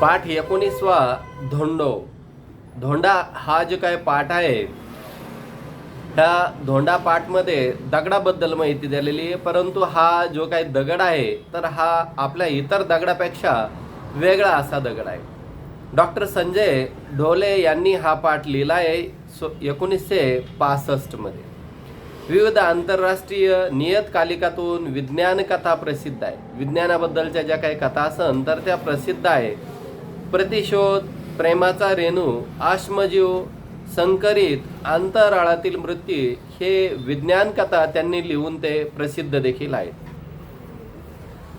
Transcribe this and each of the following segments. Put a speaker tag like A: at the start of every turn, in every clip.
A: पाठ 19वा धोंडा हा जो काही पाठ आहे, ह्या धोंडा पाठमध्ये दगडाबद्दल माहिती दिलेली आहे. परंतु हा जो काही दगड आहे तर हा आपल्या इतर दगडापेक्षा वेगळा असा दगड आहे. डॉक्टर संजय ढोले यांनी हा पाठ लिहिला आहे 1965 मध्ये. विविध आंतरराष्ट्रीय नियतकालिकातून विज्ञान कथा प्रसिद्ध आहे. विज्ञानाबद्दलच्या ज्या काही कथा असन तर त्या प्रसिद्ध आहे. प्रतिशोध, प्रेमाचा रेणू, आश्मजीव, संकरित, अंतराळातील मृत्यू हे विज्ञान कथा त्यांनी लिहून ते प्रसिद्ध देखील आहेत.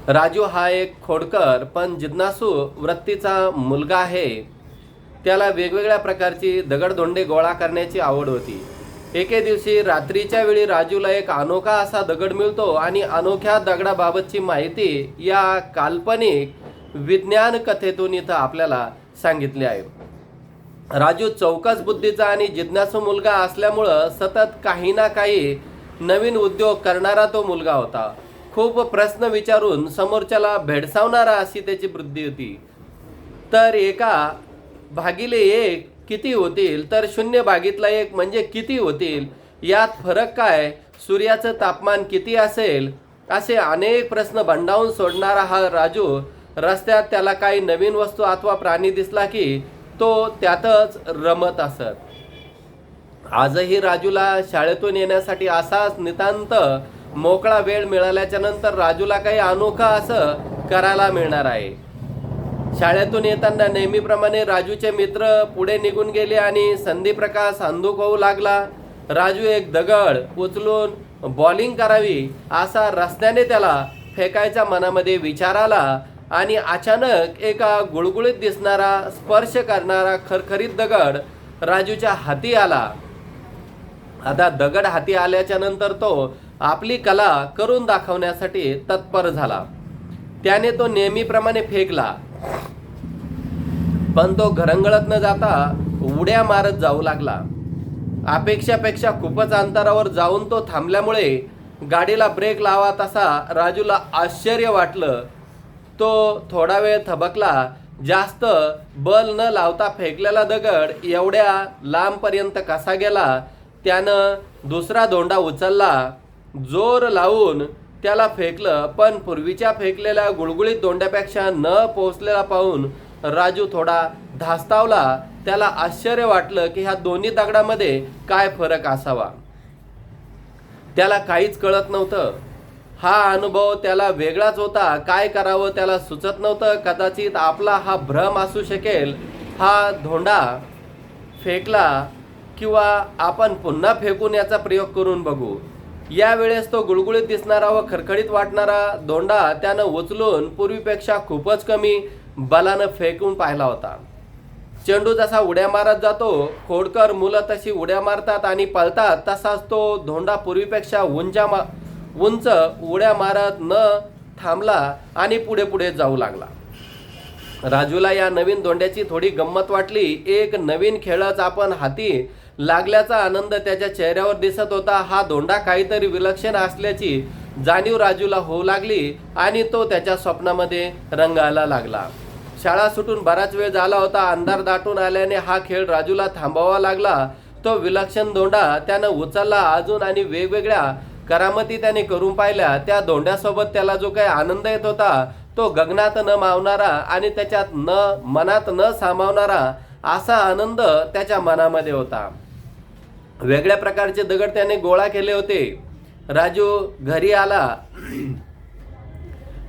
A: राजू हा एक खोडकर पण जिज्ञासू वृत्तीचा मुलगा आहे. त्याला वेगवेगळ्या प्रकारची दगडधोंडे गोळा करण्याची आवड होती. एके दिवशी रात्रीच्या वेळी राजूला एक अनोखा असा दगड मिळतो आणि अनोख्या दगडाबाबतची माहिती या काल्पनिक विज्ञान कथेतून इथं आपल्याला सांगितली आहे. राजू चौकस बुद्धीचा आणि जिज्ञासू मुलगा असल्यामुळं सतत काही ना काही नवीन उद्योग करणारा तो मुलगा होता. खूप प्रश्न विचारून समोरच्याला भेडसावणारा अशी त्याची बुद्धी होती. तर एका भागिले एक किती होतील, तर 0 भागितला 1 म्हणजे किती होतील, यात फरक काय, सूर्याचं तापमान किती असेल, असे अनेक प्रश्न भंडावून सोडणारा हा राजू रस्त्यात त्याला काही नवीन वस्तू अथवा प्राणी दिसला की तो त्यातच रमत असत. आजही राजूला शाळेतून येण्यासाठी असाच नितांत मोकळा वेळ मिळाल्याच्या नंतर राजूला काही अनोखा असं करायला मिळणार आहे. शाळेतून येताना नेहमीप्रमाणे राजूचे मित्र पुढे निघून गेले आणि संधीप्रकाश अंधुक होऊ लागला. राजू एक दगड उचलून बॉलिंग करावी असा रस्त्याने त्याला फेकायचा मनामध्ये विचार आला आणि अचानक एका गुळगुळीत दिसणारा, स्पर्श करणारा खरखरीत दगड राजूच्या हाती आला. आता दगड हाती आल्याच्या नंतर तो आपली कला करून दाखवण्यासाठी तत्पर झाला. त्याने तो नेहमीप्रमाणे फेकला, पण तो घरंगळत न जाता उड्या मारत जाऊ लागला. अपेक्षापेक्षा खूपच अंतरावर जाऊन तो थांबल्यामुळे गाडीला ब्रेक लावा तसा राजूला आश्चर्य वाटलं. तो थोडा वेळ थबकला. जास्त बल न लावता फेकलेला दगड एवढ्या लांबपर्यंत कसा गेला. त्यानं दुसरा धोंडा उचलला, जोर लावून त्याला फेकलं, पण पूर्वीच्या फेकलेल्या गुळगुळीत धोंड्यापेक्षा न पोहोचलेला पाहून राजू थोडा धास्तावला. त्याला आश्चर्य वाटलं की ह्या दोन्ही दगडामध्ये काय फरक असावा. त्याला काहीच कळत नव्हतं. हा अनुभव त्याला वेगळाच होता. काय करावं त्याला सुचत नव्हतं. कदाचित आपला हा भ्रम असू शकेल. हा धोंडा फेकला किंवा आपण पुन्हा फेकून याचा प्रयोग करून बघू. यावेळेस तो गुळगुळीत दिसणारा व खडखडीत वाटणारा धोंडा त्यानं उचलून पूर्वीपेक्षा खूपच कमी बलानं फेकून पाहिला होता. चेंडू जसा उड्या मारत जातो, खोडकर मुलं तशी उड्या मारतात आणि पळतात, तसाच तो धोंडा पूर्वीपेक्षा उंच उड्या मारत न थांबला आणि पुढे पुढे जाऊ लागला. राजूला या नवीन धोंड्याची थोडी गंमत वाटली. एक नवीन खेळच आपण हाती लागल्याचा आनंद त्याच्या चेहऱ्यावर दिसत होता. हा धोंडा काहीतरी विलक्षण असल्याची जाणीव राजूला होऊ लागली आणि तो त्याच्या स्वप्नामध्ये रंगायला लागला. शाळा सुटून बराच वेळ झाला होता. अंधार दाटून आल्याने हा खेळ राजूला थांबवावा लागला. तो विलक्षण धोंडा त्यानं उचलला. अजून आणि वेगवेगळ्या करामती त्याने करून पाहिल्या. त्या धोंड्यासोबत त्याला जो काही आनंद येत होता तो गगनात न मावणारा आणि त्याच्यात मनात न सामावणारा असा आनंद त्याच्या मनामध्ये होता. वेगळ्या प्रकारचे दगड त्याने गोळा केले होते. राजू घरी आला.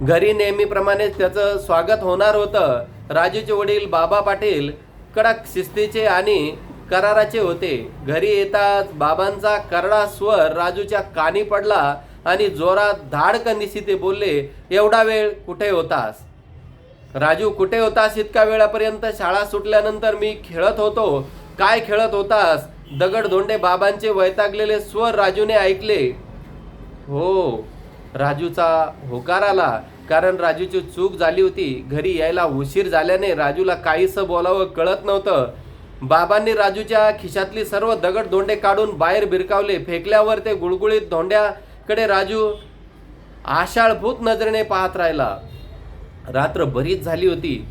A: घरी नेहमीप्रमाणे त्याचं स्वागत होणार होतं. राजूचे वडील बाबा पाटील कडक शिस्तीचे आणि कराराचे होते. घरी येताच बाबांचा करडा स्वर राजूच्या कानी पडला आणि जोरात धाडकनिशी ते बोलले, एवढा वेळ कुठे होतास? राजू, कुठे होतास इतका वेळापर्यंत? शाळा सुटल्यानंतर मी खेळत होतो. काय खेळत होतास? दगड धोंडे बाबांचे वैतागलेले स्वर राजूने ऐकले. हो, राजूचा होकार आला, कारण राजूची चूक झाली होती. घरी यायला उशीर झाल्याने राजूला काहीसं बोलावं कळत नव्हतं. बाबांनी राजूच्या खिशातली सर्व दगड धोंडे काढून बाहेर भिरकावले. फेकल्यावर ते गुळगुळीत धोंड्याकडे राजू आशाळभूत नजरेने पाहत राहिला. रात्र बरीच झाली होती,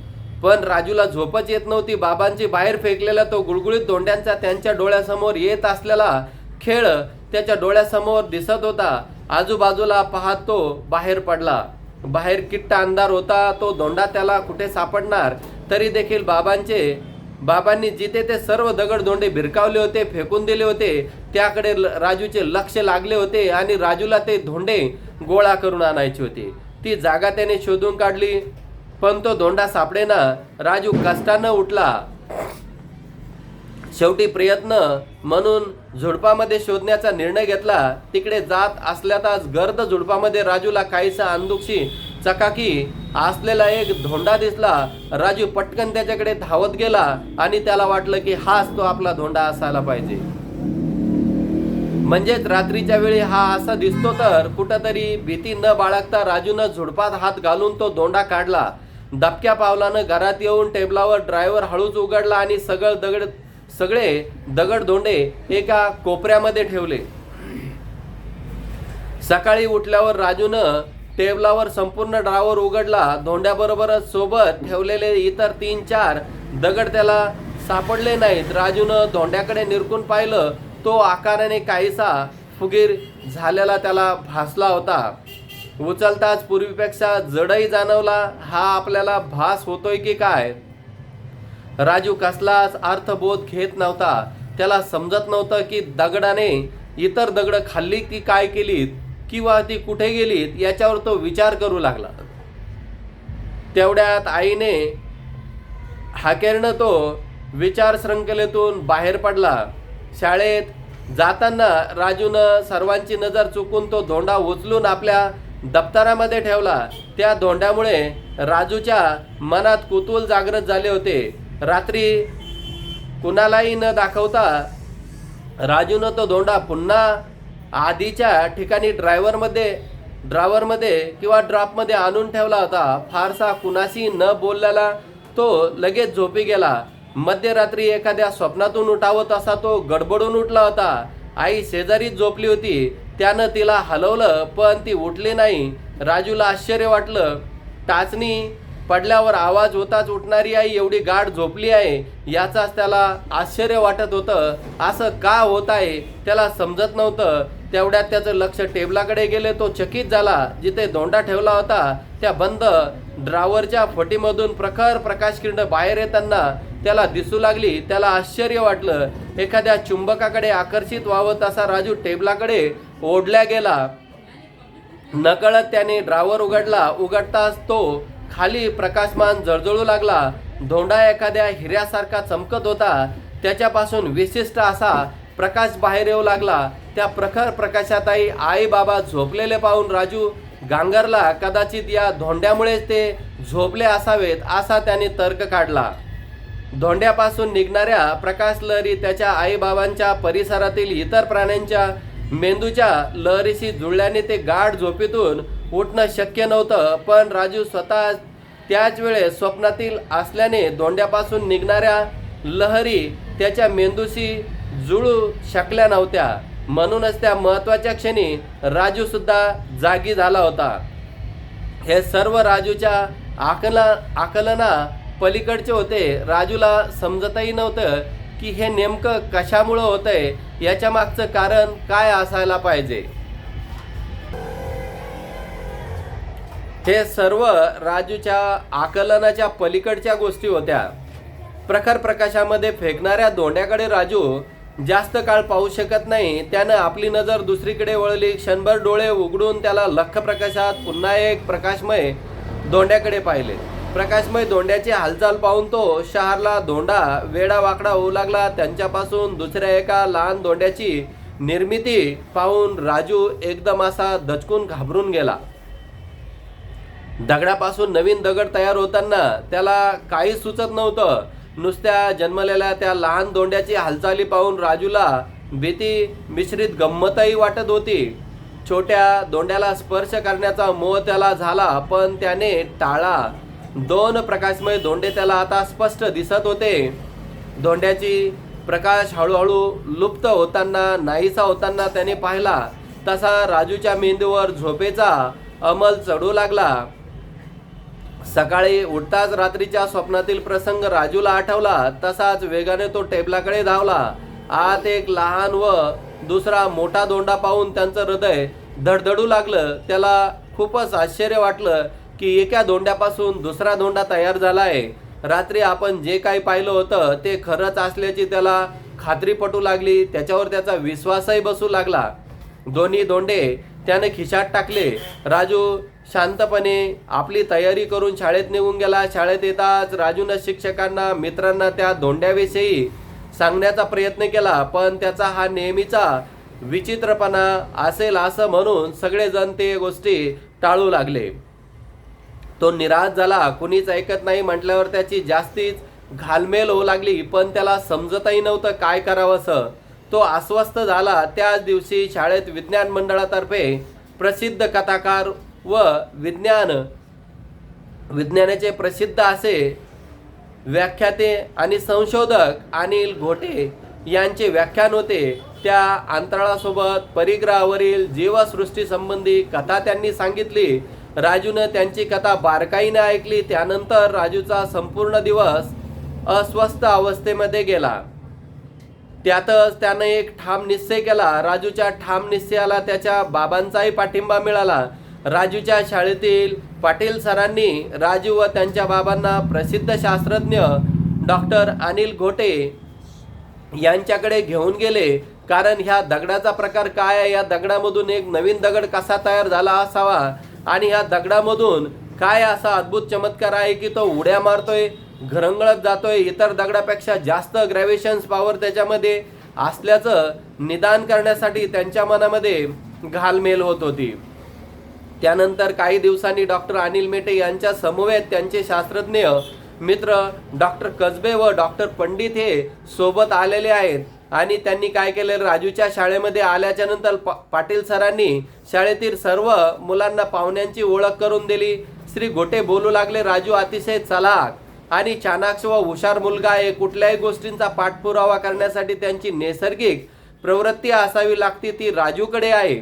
A: पण राजूला झोपच येत नव्हती. बाबांची बाहेर फेकलेला तो गुळगुळीत धोंड्यांचा त्यांच्या डोळ्यासमोर येत असलेला खेळ त्याच्या डोळ्यासमोर दिसत होता. आजूबाजूला पाहत तो बाहेर पडला. बाहेर किट्ट अंधार होता. तो धोंडा त्याला कुठे सापडणार? तरी देखील बाबांनी जिथे ते सर्व दगड धोंडे भिरकावले होते, फेकून दिले होते, त्याकडे राजूचे लक्ष लागले होते आणि राजूला ते धोंडे गोळा करून आणायचे होते. ती जागा त्याने शोधून काढली, पण तो धोंडा सापडेना. राजू कष्टानं उठला. शेवटी प्रयत्न म्हणून झुडपामध्ये शोधण्याचा निर्णय घेतला. तिकडे जात असल्यातच गर्द झुडपामध्ये राजूला काहीसा अंधुकशी चकाकी असलेला एक धोंडा दिसला. राजू पटकन त्याच्याकडे धावत गेला आणि त्याला वाटलं की हाच तो आपला धोंडा असायला पाहिजे. म्हणजेच रात्रीच्या वेळी हा असा दिसतो. तर कुठंतरी भीती न बाळगता राजूनं झुडपात हात घालून तो धोंडा काढला. दबक्या पावलानं घरात येऊन टेबलावर ड्रायव्हर हळूच उघडला आणि सगळे दगड धोंडे एका कोपऱ्यामध्ये ठेवले. सकाळी उठल्यावर राजूनं टेबलावर संपूर्ण ड्रावर उघडला. धोंड्याबरोबरच सोबत ठेवलेले इतर 3-4 दगड त्याला सापडले नाहीत. राजूनं धोंड्याकडे निरखून पाहिलं. तो आकाराने काहीसा फुगीर झालेला त्याला भासला होता. उचलताच पूर्वीपेक्षा जडही जाणवला. हा आपल्याला भास होतोय की काय? राजू कसलाच अर्थबोध घेत नव्हता. त्याला समजत नव्हतं की दगडाने इतर दगड खाल्ली की काय केलीत किंवा ती कुठे गेलीत याच्यावर तो विचार करू लागला. तेवढ्यात आईने हाकेरनं तो विचार श्रृंखलेतून बाहेर पडला. शाळेत जाताना राजूनं सर्वांची नजर चुकून तो धोंडा उचलून आपल्या दप्तरामध्ये ठेवला. त्या धोंड्यामुळे राजूच्या मनात कुतूहल जागृत झाले होते. रात्री कुणालाही न दाखवता राजूनं तो धोंडा पुन्हा आधीच्या ठिकाणी ड्रावरमध्ये किंवा ड्रॉपमध्ये आणून ठेवला होता. फारसा कुणाशी न बोललेला तो लगेच झोपी गेला. मध्यरात्री एखाद्या स्वप्नातून उठावं तसा तो गडबडून उठला होता. आई शेजारीच झोपली होती. त्यानं तिला हलवलं पण ती उठली नाही. राजूला आश्चर्य वाटलं. टाचणी पडल्यावर आवाज होताच उठणारी आई एवढी गाढ झोपली आहे याचाच त्याला आश्चर्य वाटत होतं. असं का होत आहे त्याला समजत नव्हतं. तेवढ्यात त्याचं लक्ष टेबलाकडे गेले. तो चकित झाला. जिथे धोंडा ठेवला होता त्या बंद ड्रावरच्या फटीमधून प्रखर प्रकाशकिरण बाहेर येताना त्याला दिसू लागली. त्याला आश्चर्य वाटलं. एखाद्या चुंबकाकडे आकर्षित व्हावं तसा राजू टेबलाकडे ओढल्या गेला. नकळत त्याने ड्रावर उघडला. उघडताच तो खाली प्रकाशमान जळजळू लागला. धोंडा एखाद्या हिऱ्यासारखा चमकत होता. त्याच्यापासून विशिष्ट असा प्रकाश बाहेर येऊ लागला. त्या प्रखर प्रकाशातही आई बाबा झोपलेले पाहून राजू गांगरला. कदाचित या धोंड्यामुळेच ते झोपले असावेत असा त्याने तर्क काढला. धोंड्यापासून निघणाऱ्या प्रकाश लहरी त्याच्या आईबाबांच्या परिसरातील इतर प्राण्यांच्या मेंदूच्या लहरीशी जुळल्याने ते गाढ झोपेतून उठणं शक्य नव्हतं. पण राजू स्वतः त्याच वेळेस स्वप्नातील असल्याने धोंड्यापासून निघणाऱ्या लहरी त्याच्या मेंदूशी जुळू शकल्या नव्हत्या. म्हणूनच त्या महत्त्वाच्या क्षणी राजू सुद्धा जागी झाला होता. हे सर्व राजूच्या आकलना पलीकडचे होते. राजूला समजतही नव्हतं की हे नेमकं कशामुळं होतंय, याच्या मागचं कारण काय असायला पाहिजे. हे सर्व राजूच्या आकलनाच्या पलीकडच्या गोष्टी होत्या. प्रखर प्रकाशामध्ये फेकणाऱ्या धोंड्याकडे राजू जास्त काळ पाहू शकत नाही. त्यानं आपली नजर दुसरीकडे वळली. क्षणभर डोळे उघडून त्याला लख्ख प्रकाशात पुन्हा एक प्रकाशमय धोंड्याकडे पाहिले. प्रकाशमय धोंड्याची हालचाल पाहून तो शहरला धोंडा वेडा वाकडा होऊ लागला. त्यांच्यापासून दुसऱ्या एका लहान धोंड्याची निर्मिती पाहून राजू एकदम असा दचकून घाबरून गेला. दगडापासून नवीन दगड तयार होताना त्याला काही सुचत नव्हतं. नुसत्या जन्मलेल्या त्या लहान धोंड्याची हालचाली पाहून राजूला भीती मिश्रित गंमतही वाटत होती. छोट्या धोंड्याला स्पर्श करण्याचा मोह त्याला झाला, पण त्याने टाळला. 2 प्रकाशमय धोंडे त्याला आता स्पष्ट दिसत होते. धोंड्याची प्रकाश हळूहळू लुप्त होताना नाहीसा होताना त्याने पाहिला. तसा राजूच्या मेंदूवर झोपेचा अंमल चढू लागला. सकाळी उठताच रात्रीच्या स्वप्नातील प्रसंग राजूला आठवला. तसाच वेगाने तो टेबलाकडे धावला. आत एक लहान व दुसरा मोठा दोंडा पाहून त्यांचं हृदय धडधडू लागलं. त्याला खूपच आश्चर्य वाटलं की एका दोंड्यापासून दुसरा दोंडा तयार झाला आहे. रात्री आपण जे काही पाहिलं होतं ते खरंच असल्याची त्याला खात्री पटू लागली. त्याच्यावर त्याचा विश्वासही बसू लागला. दोन्ही दोंडे त्याने खिशात टाकले. राजू शांतपणे आपली तयारी करून शाळेत निघून गेला. शाळेत येताच राजूनं शिक्षकांना मित्रांना त्या दोंड्याविषयी सांगण्याचा प्रयत्न केला, पण त्याचा हा नेहमीचा विचित्रपणा असेल असं म्हणून सगळेजण ते गोष्टी टाळू लागले. तो निराश झाला. कुणीच ऐकत नाही म्हटल्यावर त्याची जास्तीच घालमेल होऊ लागली, पण त्याला समजतही नव्हतं काय करावंसं. तो अस्वस्थ झाला. त्याच दिवशी शाळेत विज्ञान मंडळातर्फे प्रसिद्ध कथाकार व विज्ञानाचे प्रसिद्ध असे व्याख्याते आणि संशोधक अनिल घोटे यांचे व्याख्यान होते. त्या अंतराळासोबत परिग्रहावरील जीवसृष्टी संबंधी कथा त्यांनी सांगितली. राजूनं त्यांची कथा बारकाईने ऐकली. त्यानंतर राजूचा संपूर्ण दिवस अस्वस्थ अवस्थेमध्ये गेला. त्यातच त्यानं एक ठाम निश्चय केला. राजूच्या ठाम निश्चयाला त्याच्या बाबांचाही पाठिंबा मिळाला. राजूच्या शाळेतील पाटील सरांनी राजू व त्यांच्या बाबांना प्रसिद्ध शास्त्रज्ञ डॉक्टर अनिल घोटे यांच्याकडे घेऊन गेले. कारण ह्या दगडाचा प्रकार काय आहे, या दगडामधून एक नवीन दगड कसा तयार झाला असावा आणि ह्या दगडामधून काय असा अद्भुत चमत्कार आहे की तो उड्या मारतोय, घरंगळत जातोय, इतर दगडापेक्षा जास्त ग्रॅव्हिशन्स पॉवर त्याच्यामध्ये असल्याचं निदान करण्यासाठी त्यांच्या मनामध्ये घालमेल होत होती. त्यानंतर काही दिवसांनी डॉक्टर अनिल मेटे यांच्या समवेत त्यांचे शास्त्रज्ञ मित्र डॉक्टर कसबे व डॉक्टर पंडित हे सोबत आलेले आहेत. आणि त्यांनी काय केले, राजूच्या शाळेमध्ये आल्याच्या नंतर पाटील सरांनी शाळेतील सर्व मुलांना पाहुण्यांची ओळख करून दिली. श्री घोटे बोलू लागले, राजू अतिशय चलाख आणि चाणाक्ष व हुशार मुलगा आहे. कुठल्याही गोष्टींचा पाठपुरावा करण्यासाठी त्यांची नैसर्गिक प्रवृत्ती असावी लागते, ती राजूकडे आहे.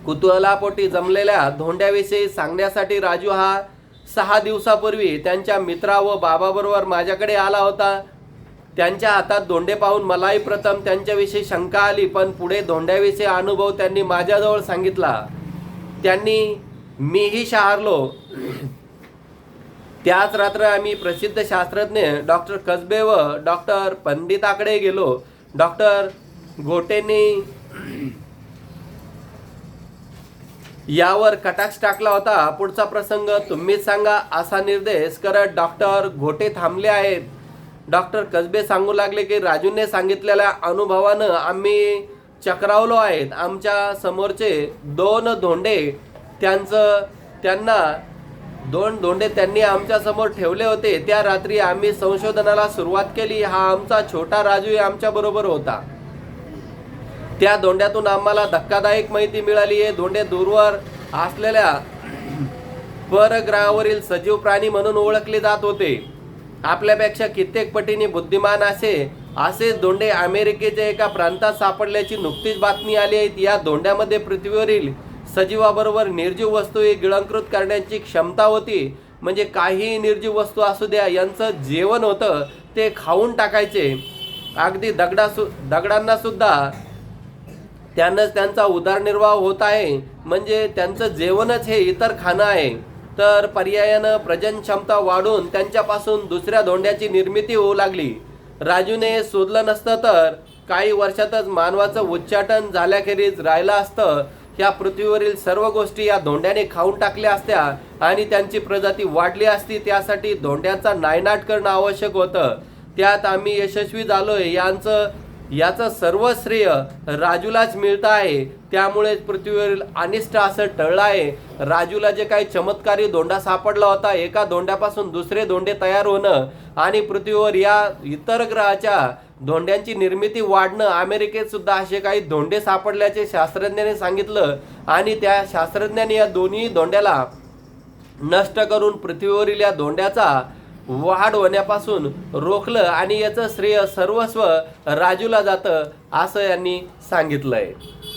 A: कुतूहलापोटी जमलेल्या धोंड्याविषयी सांगण्यासाठी राजू हा 6 दिवसापूर्वी त्यांच्या मित्रा व बाबाबरोबर माझ्याकडे आला होता. त्यांच्या हातात धोंडे पाहून मलाही प्रथम त्यांच्याविषयी शंका आली, पण पुढे धोंड्याविषयी अनुभव त्यांनी माझ्याजवळ सांगितला. त्यांनी मीही शहारलो. त्याच रात्र आम्ही प्रसिद्ध शास्त्रज्ञ डॉक्टर कसबे व डॉक्टर पंडिताकडे गेलो. डॉक्टर घोटेंनी यावर कटाक्ष टाकला होता. पुढचा प्रसंग तुम्हीच सांगा असा निर्देश करत डॉक्टर घोटे थांबले आहेत. डॉक्टर कसबे सांगू लागले की राजूने सांगितलेल्या अनुभवानं आम्ही चक्रावलो आहेत. आमच्या समोरचे दोन धोंडे त्यांनी आमच्या समोर ठेवले होते. त्या रात्री आम्ही संशोधनाला सुरुवात केली. हा आमचा छोटा राजू आमच्या बरोबर होता. त्या धोंड्यातून आम्हाला धक्कादायक माहिती मिळाली. हे धोंडे दूरवर असलेल्या परग्रहावरील सजीव प्राणी म्हणून ओळखले जात होते. आपल्यापेक्षा कित्येक पटीने बुद्धिमान असेच धोंडे अमेरिकेच्या एका प्रांतात सापडल्याची नुकतीच बातमी आली आहे. या धोंड्यामध्ये पृथ्वीवरील सजीवाबरोबर निर्जीव वस्तू गिळंकृत करण्याची क्षमता होती. म्हणजे काही निर्जीव वस्तू असू द्या, यांचं जेवण होतं ते खाऊन टाकायचे. अगदी दगडांना सुद्धा त्यानंच त्यांचा उदरनिर्वाह होत आहे. म्हणजे त्यांचं जेवणच हे इतर खाणं आहे. तर पर्यायानं प्रजन क्षमता वाढून त्यांच्यापासून दुसऱ्या धोंड्याची निर्मिती होऊ लागली. राजूने शोधलं नसतं तर काही वर्षातच मानवाचं उच्चाटन झाल्याखेरीज राहिलं असतं. ह्या पृथ्वीवरील सर्व गोष्टी या धोंड्याने खाऊन टाकल्या असत्या आणि त्यांची प्रजाती वाढली असती. त्यासाठी धोंड्याचा नायनाट करणं आवश्यक होतं. त्यात आम्ही यशस्वी झालोय. याचं सर्व श्रेय राजूलाच मिळतं आहे. त्यामुळेच पृथ्वीवरील अनिष्ट असं टळलं आहे. राजूला जे काही चमत्कारी धोंडा सापडला होता, एका धोंड्यापासून दुसरे धोंडे तयार होणं आणि पृथ्वीवर या इतर ग्रहाच्या धोंड्यांची निर्मिती वाढणं, अमेरिकेत सुद्धा असे काही धोंडे सापडल्याचे शास्त्रज्ञांनी सांगितलं आणि त्या शास्त्रज्ञांनी या दोन्ही धोंड्याला नष्ट करून पृथ्वीवरील या धोंड्याचा वाढ होण्यापासून रोखलं आणि याचं श्रेय सर्वस्व राजूला जातं असं यांनी सांगितलंय.